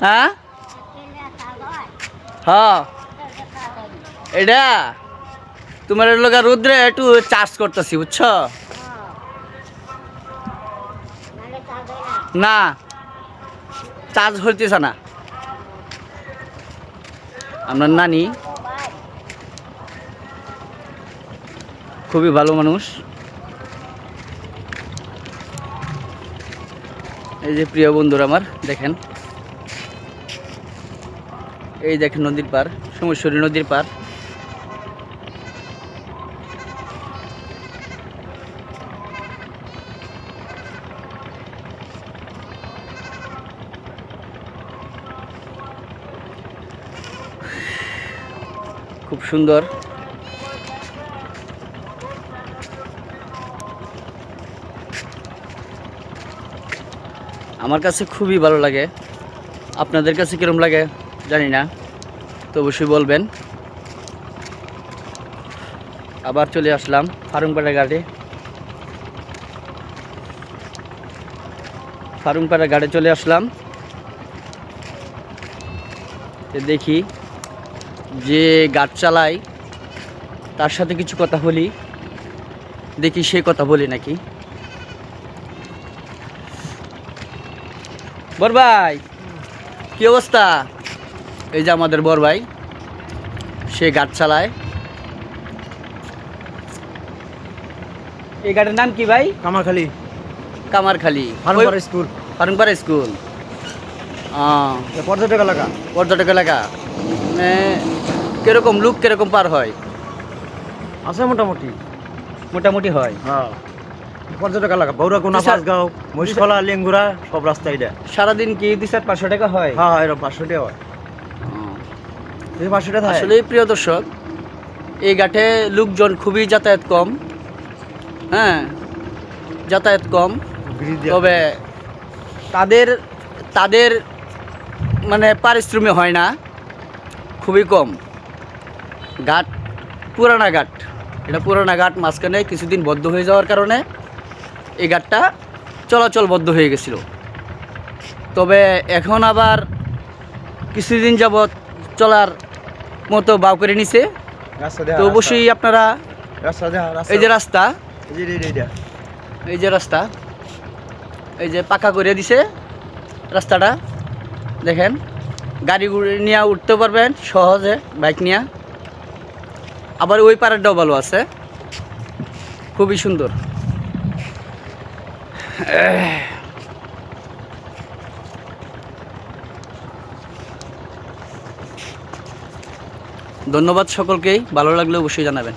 হ্যাঁ হ্যাঁ এটা তোমার লোক রুদ্রে একটু চার্জ করতেছি বুঝছো না চার্জ হইতেছে না আপনার নানি খুবই ভালো মানুষ এই যে প্রিয় বন্ধুরা আমার দেখেন এই দেখেন নদীর পার সোমেশ্বরী নদীর পার খুব সুন্দর আমার কাছে খুবই ভালো লাগে আপনাদের কাছে কিরম লাগে জানি না তো অবশ্যই বলবেন আবার চলে আসলাম ফারুকপাড়া ঘাটে চলে আসলাম দেখি যে গাড় চালায় তার সাথে কিছু কথা বলি দেখি সে কথা বলি নাকি বড় ভাই কি অবস্থা এই যে আমাদের বড় ভাই সে গাড় চালায় এই গাড়ির নাম কি ভাই কামারখালী ফারুকপাড়া স্কুল পর্যটক এলাকা কিরকম লোক কিরকম পার হয় আছে মোটামুটি হয় হ্যাঁ পর্যটক এলাকা বৌরাকোনা পাঁচগাঁও মহিষখলা লেঙ্গুরা সব রাস্তা এটা সারাদিন কি 200-500 টাকা হয় হ্যাঁ এরকম 500 টাকা হয় এই 500 টাকা আসলে প্রিয় দর্শক এই ঘাটে লোকজন খুবই যাতায়াত কম হ্যাঁ যাতায়াত কম তবে তাদের মানে পারিশ্রমিক হয় না খুবই কম ঘাট পুরানা ঘাট এটা পুরানা ঘাট মাঝখানে কিছুদিন বদ্ধ হয়ে যাওয়ার কারণে এই ঘাটটা চলাচল বদ্ধ হয়ে গেছিল তবে এখন আবার কিছুদিন যাবৎ চলার মতো বাউ করে নিছে তো অবশ্যই আপনারা এই যে রাস্তা এই যে পাকা করে দিছে রাস্তাটা দেখেন গাড়ি নিয়ে উঠতে পারবেন সহজে বাইক নিয়ে আবার ওই পাড়াটাও ভালো আছে খুবই সুন্দর ধন্যবাদ সকলকেই ভালো লাগলে অবশ্যই জানাবেন।